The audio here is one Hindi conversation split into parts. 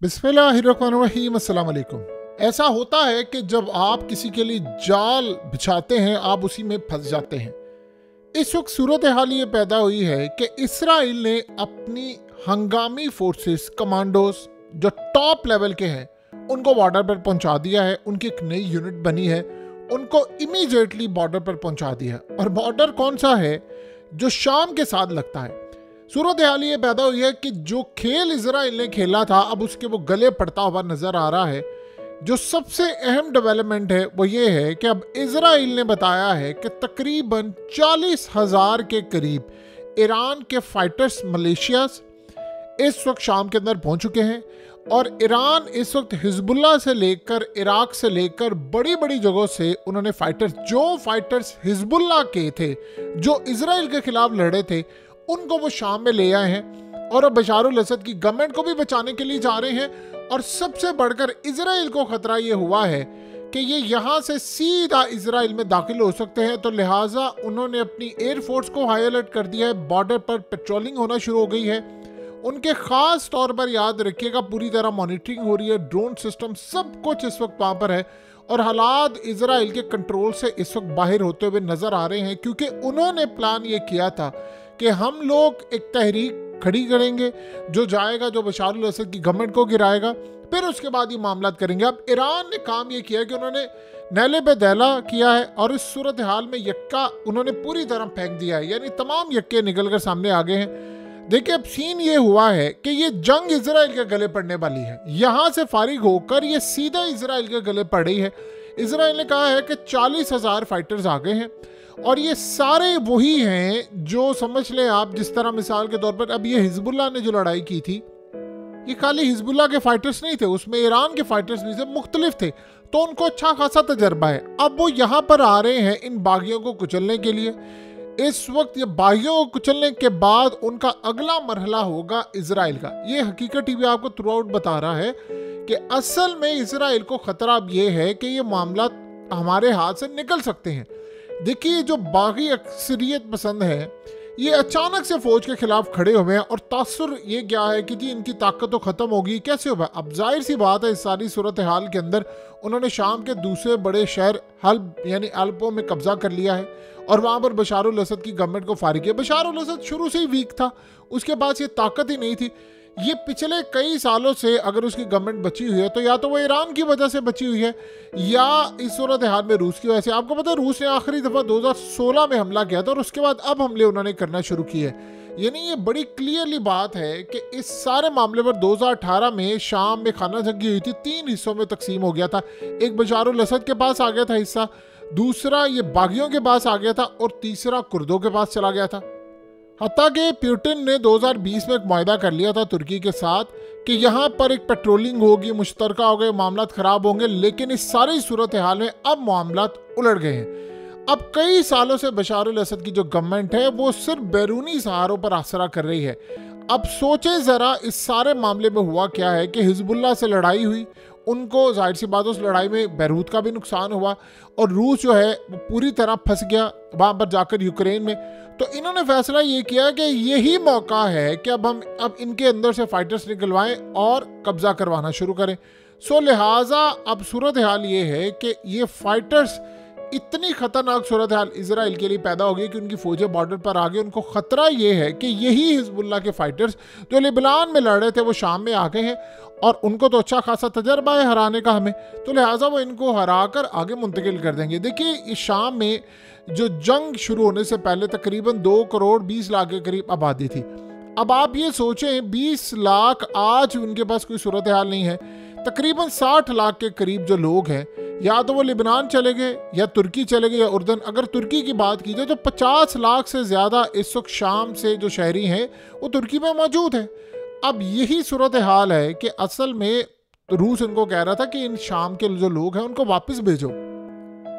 बिस्मिल्लाहिर्रहमानिर्रहीम, अस्सलाम वालेकुम। ऐसा होता है कि जब आप किसी के लिए जाल बिछाते हैं आप उसी में फंस जाते हैं। इस वक्त सूरत हाल ये पैदा हुई है कि इसराइल ने अपनी हंगामी फोर्सेस कमांडोज जो टॉप लेवल के हैं उनको बॉर्डर पर पहुंचा दिया है। उनकी एक नई यूनिट बनी है, उनको इमीडिएटली बॉर्डर पर पहुंचा दिया। और बॉर्डर कौन सा है? जो शाम के साथ लगता है। सूरत हाल ये पैदा हुई है कि जो खेल इजराइल ने खेला था अब उसके वो गले पड़ता हुआ नजर आ रहा है। जो सबसे अहम डेवलपमेंट है वो ये है कि अब इजराइल ने बताया है कि तकरीबन 40,000 के करीब ईरान के फाइटर्स मलेशिया इस वक्त शाम के अंदर पहुंच चुके हैं। और ईरान इस वक्त हिजबुल्लाह से लेकर इराक से लेकर बड़ी बड़ी जगहों से उन्होंने फाइटर्स हिजबुल्लाह के थे जो इजराइल के खिलाफ लड़े थे उनको वो शाम में ले आए हैं और अब बशार अल असद की गवर्नमेंट को भी बचाने के लिए जा रहे हैं। और सबसे बढ़कर इजराइल को खतरा ये हुआ है कि ये यहाँ से सीधा इजराइल में दाखिल हो सकते हैं, तो लिहाजा उन्होंने अपनी एयरफोर्स को हाई अलर्ट कर दिया है। बॉर्डर पर पेट्रोलिंग होना शुरू हो गई है। उनके खास तौर पर याद रखिएगा पूरी तरह मॉनिटरिंग हो रही है, ड्रोन सिस्टम सब कुछ इस वक्त वहाँ पर है। और हालात इजराइल के कंट्रोल से इस वक्त बाहर होते हुए नजर आ रहे हैं, क्योंकि उन्होंने प्लान ये किया था कि हम लोग एक तहरीक खड़ी करेंगे जो जाएगा, जो बशार अल असद की गवर्नमेंट को गिराएगा, फिर उसके बाद ये मामला करेंगे। अब ईरान ने काम ये किया कि उन्होंने नैले पे दैला किया है और इस सूरत हाल में यक्का उन्होंने पूरी तरह फेंक दिया है, यानी तमाम यक्के निकल कर सामने आ गए हैं। देखिए अब सीन ये हुआ है कि ये जंग इजराइल के गले पड़ने वाली है। यहाँ से फारिग होकर ये सीधा इजराइल के गले पड़ रही है। इजराइल ने कहा है कि 40,000 फाइटर्स आ गए हैं और ये सारे वही हैं जो समझ लें आप, जिस तरह मिसाल के तौर पर अब ये हिजबुल्लाह ने जो लड़ाई की थी ये खाली हिजबुल्लाह के फाइटर्स नहीं थे, उसमें ईरान के फाइटर्स भी थे, मुख्तलिफ थे, तो उनको अच्छा खासा तजर्बा है। अब वो यहाँ पर आ रहे हैं इन बागियों को कुचलने के लिए। इस वक्त ये बागियों को कुचलने के बाद उनका अगला मरहला होगा इजराइल का। ये हकीकत टीवी आपको थ्रू आउट बता रहा है कि असल में इजराइल को खतरा अब ये है कि ये मामला हमारे हाथ से निकल सकते हैं। देखिए जो बागी अक्सरियत पसंद है ये अचानक से फौज के खिलाफ खड़े हुए हैं और तासुर ये क्या है कि जी इनकी ताकत तो खत्म होगी, कैसे होगा? अब जाहिर सी बात है इस सारी सूरत हाल के अंदर उन्होंने शाम के दूसरे बड़े शहर हल्ब यानी अल्पो में कब्जा कर लिया है और वहाँ पर बशार अल असद की गवर्नमेंट को फारिग किया। बशार अल असद शुरू से ही वीक था, उसके पास ये ताकत ही नहीं थी। ये पिछले कई सालों से अगर उसकी गवर्नमेंट बची हुई है तो या तो वो ईरान की वजह से बची हुई है या इस सूरत हाल में रूस की वजह से। आपको पता है रूस ने आखिरी दफ़ा 2016 में हमला किया था और उसके बाद अब हमले उन्होंने करना शुरू किए। यानी ये बड़ी क्लियरली बात है कि इस सारे मामले पर 2018 में शाम में खाना जंगी हुई थी, 3 हिस्सों में तकसीम हो गया था। एक बशार अल असद के पास आ गया था हिस्सा, दूसरा ये बागियों के पास आ गया था और तीसरा कुर्दों के पास चला गया था। हत्ता कि पुतिन ने 2020 में एक मुआहदा कर लिया था तुर्की के साथ कि यहाँ पर एक पेट्रोलिंग होगी, मुश्तरका हो गए, मामला खराब होंगे। लेकिन इस सारी सूरत हाल में अब मामला उलट गए हैं। अब कई सालों से बशार अल असद की जो गवर्नमेंट है वो सिर्फ बैरूनी सहारों पर आसरा कर रही है। अब सोचे ज़रा इस सारे मामले में हुआ क्या है कि हिजबुल्लाह से लड़ाई हुई, उनको जाहिर सी बात उस लड़ाई में बैरूत का भी नुकसान हुआ और रूस जो है वो पूरी तरह फंस गया वहाँ पर जाकर यूक्रेन में। तो इन्होंने फैसला ये किया कि यही मौका है कि अब इनके अंदर से फाइटर्स निकलवाएं और कब्जा करवाना शुरू करें। सो लिहाजा अब सूरत हाल ये है कि ये फाइटर्स इतनी खतरनाक सूरत हाल इजराइल के लिए पैदा हो गई कि उनकी फौजें बॉर्डर पर आ गई। उनको खतरा ये है कि यही हिजबुल्लाह के फाइटर्स जो लिबनान में लड़ रहे थे वो शाम में आ गए हैं और उनको तो अच्छा खासा तजर्बा है हराने का हमें, तो लिहाजा वो इनको हरा कर आगे मुंतकिल कर देंगे। देखिए इस शाम में जो जंग शुरू होने से पहले तकरीबन 2 करोड़ 20 लाख के करीब आबादी थी। अब आप ये सोचें 20 लाख आज उनके पास कोई सूरत हाल नहीं है, तकरीबन 60 लाख के करीब जो लोग हैं या तो वो लिबनान चले गए या तुर्की चले गए या उर्दन। अगर तुर्की की बात की जाए तो 50 लाख से ज़्यादा इस वक्त शाम से जो शहरी हैं वो तुर्की में मौजूद हैं। अब यही सूरत हाल है कि असल में रूस इनको कह रहा था कि इन शाम के जो लोग हैं उनको वापस भेजो।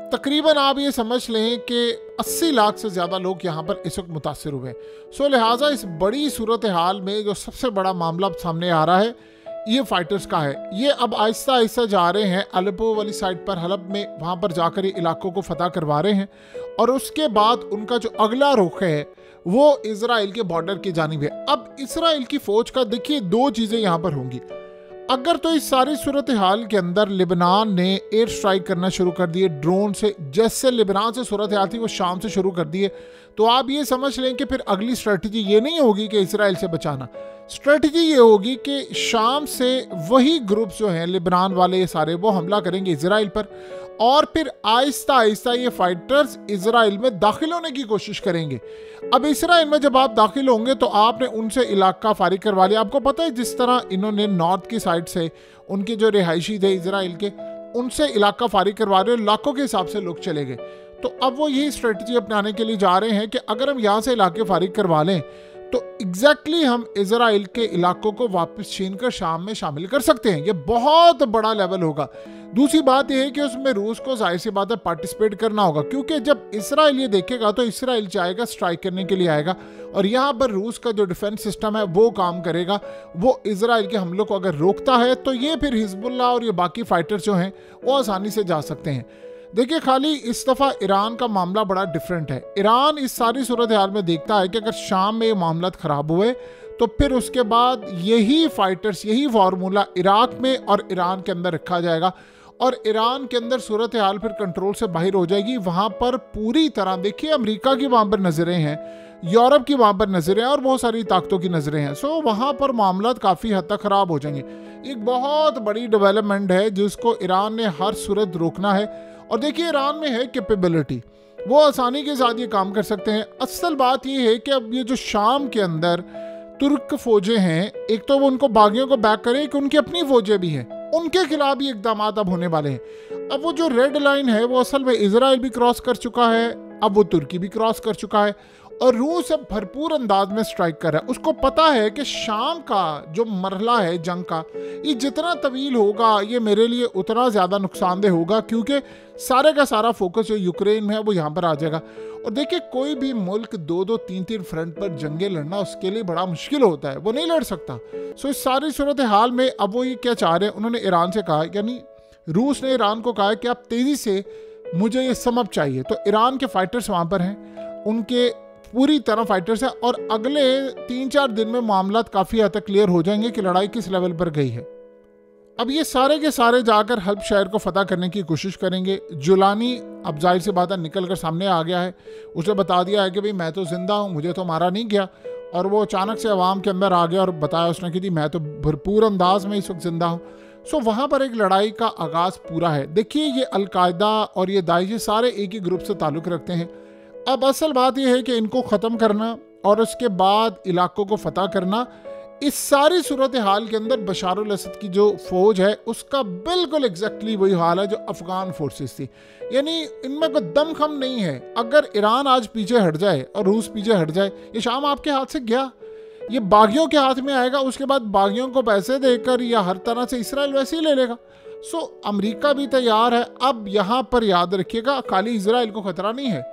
तकरीबन आप ये समझ लें कि 80 लाख से ज़्यादा लोग यहाँ पर इस वक्त मुतासिर हुए। सो लिहाजा इस बड़ी सूरत हाल में जो सबसे बड़ा मामला सामने आ रहा है ये फाइटर्स का है। ये अब आहिस्ता आहिस्ता जा रहे हैं अलेप्पो वाली साइड पर, हलब में, वहाँ पर जाकर ये इलाकों को फतह करवा रहे हैं और उसके बाद उनका जो अगला रुख है वो इजराइल के बॉर्डर की जानिब है। अब इजराइल की फौज का देखिए 2 चीज़ें यहाँ पर होंगी। अगर तो इस सारी सूरत हाल के अंदर लेबनान ने एयर स्ट्राइक करना शुरू कर दिए ड्रोन से, जैसे लेबनान से सूरत हाल थी वो शाम से शुरू कर दिए, तो आप ये समझ लें कि फिर अगली स्ट्रेटजी ये नहीं होगी कि इसराइल से बचाना। स्ट्रेटजी ये होगी कि शाम से वही ग्रुप जो हैं लेबनान वाले ये सारे, वो हमला करेंगे इसराइल पर, और फिर आहिस्ता आहिस्ता ये फाइटर्स इसराइल में दाखिल होने की कोशिश करेंगे। अब इसराइल में जब आप दाखिल होंगे तो आपने उनसे इलाका फारिग करवा लिया। आपको पता है जिस तरह इन्होंने नॉर्थ की साइड से उनके जो रिहायशी थे इसराइल के, उनसे इलाका फारिग करवा रहे, लाखों के हिसाब से लोग चले गए। तो अब वो यही स्ट्रेटजी अपनाने के लिए जा रहे हैं कि अगर हम यहाँ से इलाके फारिग करवा लें तो एग्जैक्टली हम इजराइल के इलाकों को वापस छीनकर शाम में शामिल कर सकते हैं। ये बहुत बड़ा लेवल होगा। दूसरी बात यह है कि उसमें रूस को जाहिर सी बात है पार्टिसिपेट करना होगा, क्योंकि जब इसराइल ये देखेगा तो इसराइल चाहेगा स्ट्राइक करने के लिए आएगा, और यहाँ पर रूस का जो डिफेंस सिस्टम है वो काम करेगा। वो इसराइल के हमलों को अगर रोकता है तो ये फिर हिजबुल्लाह और ये बाकी फाइटर्स जो हैं वो आसानी से जा सकते हैं। देखिए, खाली इस दफ़ा ईरान का मामला बड़ा डिफरेंट है। ईरान इस सारी सूरत हाल में देखता है कि अगर शाम में ये मामला ख़राब हुए तो फिर उसके बाद यही फाइटर्स, यही फार्मूला इराक में और ईरान के अंदर रखा जाएगा, और ईरान के अंदर सूरत हाल फिर कंट्रोल से बाहर हो जाएगी। वहाँ पर पूरी तरह देखिए, अमेरिका की वहाँ पर नज़रें हैं, यूरोप की वहाँ पर नज़रें हैं, और बहुत सारी ताकतों की नज़रें हैं। सो वहाँ पर मामला काफ़ी हद तक ख़राब हो जाएंगे। एक बहुत बड़ी डेवलपमेंट है जिसको ईरान ने हर सूरत रोकना है। और देखिए, ईरान में है कैपेबिलिटी, वो आसानी के साथ ये काम कर सकते हैं। असल बात ये है कि अब ये जो शाम के अंदर तुर्क फौजें हैं, एक तो वो उनको बागियों को बैक करें कि उनकी अपनी फौजें भी हैं, उनके खिलाफ भी इकदाम अब होने वाले हैं। अब वो जो रेड लाइन है वो असल में इजराइल भी क्रॉस कर चुका है, अब वो तुर्की भी क्रॉस कर चुका है, और रूस अब भरपूर अंदाज में स्ट्राइक कर रहा है। उसको पता है कि शाम का जो मरहला है जंग का, ये जितना तवील होगा ये मेरे लिए उतना ज़्यादा नुकसानदेह होगा, क्योंकि सारे का सारा फोकस जो यूक्रेन में है वो यहाँ पर आ जाएगा। और देखिए, कोई भी मुल्क दो दो तीन तीन फ्रंट पर जंगें लड़ना उसके लिए बड़ा मुश्किल होता है, वो नहीं लड़ सकता। सो इस सारी सूरत हाल में अब वो ये क्या चाह रहे हैं, उन्होंने ईरान से कहा, यानी रूस ने ईरान को कहा कि आप तेज़ी से मुझे ये समझ चाहिए। तो ईरान के फाइटर्स वहाँ पर हैं, उनके पूरी तरह फाइटर्स हैं, और अगले 3-4 दिन में मामला काफ़ी हद तक क्लियर हो जाएंगे कि लड़ाई किस लेवल पर गई है। अब ये सारे के सारे जाकर हल्ब शहर को फतह करने की कोशिश करेंगे। जुलानी अब जाहिर सी बात है निकल कर सामने आ गया है, उसने बता दिया है कि भाई मैं तो जिंदा हूँ, मुझे तो मारा नहीं गया, और वो अचानक से अवाम के अंदर आ गया और बताया उसने कि जी मैं तो भरपूर अंदाज में इस वक्त जिंदा हूँ। सो वहाँ पर एक लड़ाई का आगाज़ पूरा है। देखिए, ये अलकायदा और ये दाइश सारे एक ही ग्रुप से ताल्लुक़ रखते हैं। अब असल बात यह है कि इनको ख़त्म करना और उसके बाद इलाकों को फतह करना। इस सारी सूरत हाल के अंदर बशार अल असद की जो फ़ौज है उसका बिल्कुल एग्जैक्टली वही हाल है जो अफ़गान फोर्सेस थी, यानी इनमें कोई दमखम नहीं है। अगर ईरान आज पीछे हट जाए और रूस पीछे हट जाए, ये शाम आपके हाथ से गया, ये बागियों के हाथ में आएगा, उसके बाद बागियों को पैसे देकर या हर तरह से इसराइल वैसे ही ले लेगा। सो अमेरिका भी तैयार है। अब यहाँ पर याद रखिएगा, खाली इसराइल को खतरा नहीं है,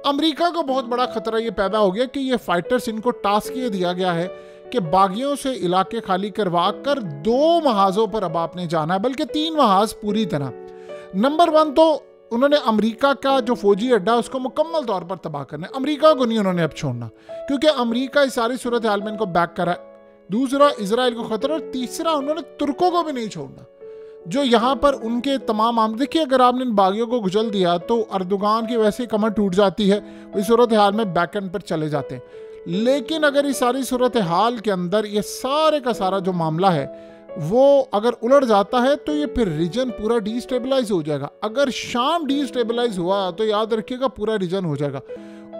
अमेरिका को बहुत बड़ा खतरा ये पैदा हो गया कि ये फाइटर्स, इनको टास्क ये दिया गया है कि बागियों से इलाके खाली करवा कर 2 महाजों पर अब आपने जाना है, बल्कि 3 महाज पूरी तरह। नंबर 1 तो उन्होंने अमेरिका का जो फौजी अड्डा उसको मुकम्मल तौर पर तबाह करना है। अमेरिका को नहीं उन्होंने अब छोड़ना, क्योंकि अमेरिका इस सारी सूरत हाल में इनको बैक करा है। दूसरा, इसराइल को खतरा, और तीसरा, उन्होंने तुर्कों को भी नहीं छोड़ना, जो यहाँ पर उनके तमाम आम। देखिए, अगर आपने इन बागियों को कुचल दिया तो अर्दोगान की वैसे ही कमर टूट जाती है, इस सूरत हाल में बैक एंड पर चले जाते हैं। लेकिन अगर इस सारी सूरत हाल के अंदर ये सारे का सारा जो मामला है वो अगर उलट जाता है तो ये फिर रीजन पूरा डिस्टेबलाइज हो जाएगा। अगर शाम डिस्टेबलाइज हुआ तो याद रखिएगा पूरा रीजन हो जाएगा।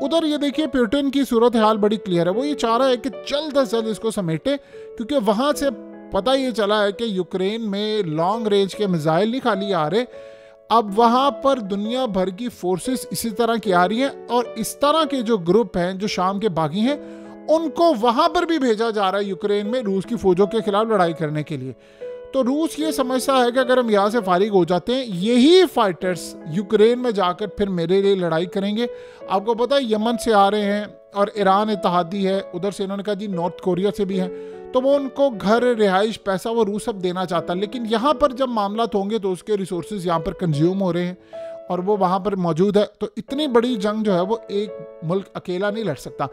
उधर ये देखिए, पुतिन की सूरत हाल बड़ी क्लियर है, वो ये चाह रहा है कि जल्द से जल्द इसको समेटे, क्योंकि वहाँ से पता ये चला है कि यूक्रेन में लॉन्ग रेंज के मिसाइल नहीं खाली आ रहे, अब वहाँ पर दुनिया भर की फोर्सेस इसी तरह की आ रही हैं, और इस तरह के जो ग्रुप हैं जो शाम के बागी हैं उनको वहाँ पर भी भेजा जा रहा है यूक्रेन में रूस की फौजों के खिलाफ लड़ाई करने के लिए। तो रूस ये समझता है कि अगर हम यहाँ से फारिग हो जाते हैं, यही फाइटर्स यूक्रेन में जाकर फिर मेरे लिए लड़ाई करेंगे। आपको पता है यमन से आ रहे हैं और ईरान इत्तेहादी है, उधर से इन्होंने कहा जी नॉर्थ कोरिया से भी हैं, तो वो उनको घर, रिहाइश, पैसा वो रूस सब देना चाहता है। लेकिन यहाँ पर जब मामला होंगे तो उसके रिसोर्सेज यहाँ पर कंज्यूम हो रहे हैं और वो वहाँ पर मौजूद है। तो इतनी बड़ी जंग जो है वो एक मुल्क अकेला नहीं लड़ सकता।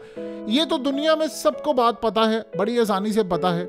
ये तो दुनिया में सबको बात पता है, बड़ी आसानी से पता है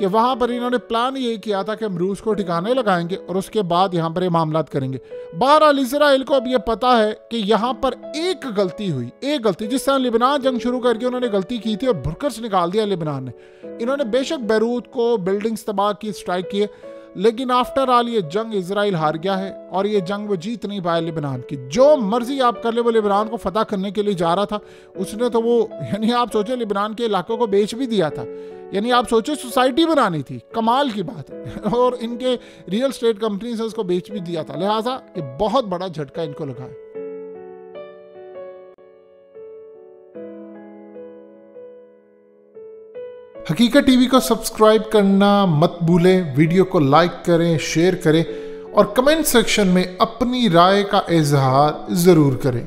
कि वहाँ पर इन्होंने प्लान ये किया था कि हम रूस को ठिकाने लगाएंगे और उसके बाद यहाँ पर ये मामलात करेंगे। बहरहाल इसराइल को अब ये पता है कि यहाँ पर एक गलती हुई, एक गलती, जिस तरह लिबनान जंग शुरू करके उन्होंने गलती की थी और भुरकस निकाल दिया लिबनान ने। इन्होंने बेशक बैरूत को बिल्डिंग्स तबाह की, स्ट्राइक किए, लेकिन आफ्टर ऑल ये जंग इजराइल हार गया है और ये जंग वो जीत नहीं पाया लिबनान की। जो मर्जी आप कर ले, वो लिबनान को फतह करने के लिए जा रहा था, उसने तो वो यानी आप सोचे लिबनान के इलाकों को बेच भी दिया था, यानी आप सोचे सोसाइटी बनानी थी, कमाल की बात है, और इनके रियल स्टेट कंपनी से उसको बेच भी दिया था। लिहाजा ये बहुत बड़ा झटका इनको लगा है। हकीकत टीवी को सब्सक्राइब करना मत भूलें, वीडियो को लाइक करें, शेयर करें और कमेंट सेक्शन में अपनी राय का इजहार जरूर करें।